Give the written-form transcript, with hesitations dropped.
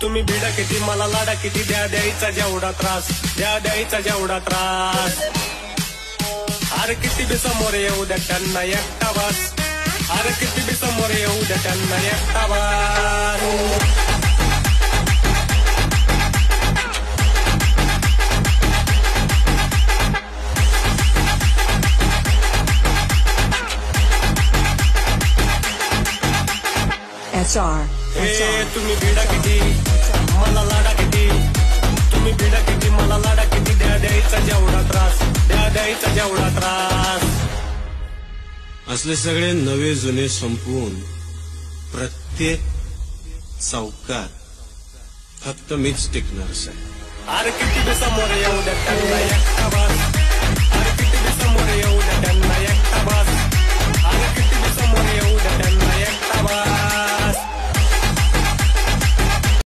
तुम्ही भिडा किती मला लाडा किती द्या द्यायचा जेवढा त्रास द्या द्यायचा जेवढा त्रास अरे किती बी समोर येऊ द्या त्यांना एकटा वास अरे किती बी समोर येऊ द्या त्यांना एकटा वास तुम्ही भिडा किती मला लाडा किती तुम्ही भिडा किती मला लाडा किती द्या द्यायचा जेवढा त्रास द्या द्यायचा जेवढा त्रास असले सगळे नवे जुने संपवून प्रत्येक चौकात फक्त मीच टिकणार साहेब अरे किती बी समोर येऊ द्या त्यांना एकटा वास अरे किती बी समोर येऊ द्या त्यांना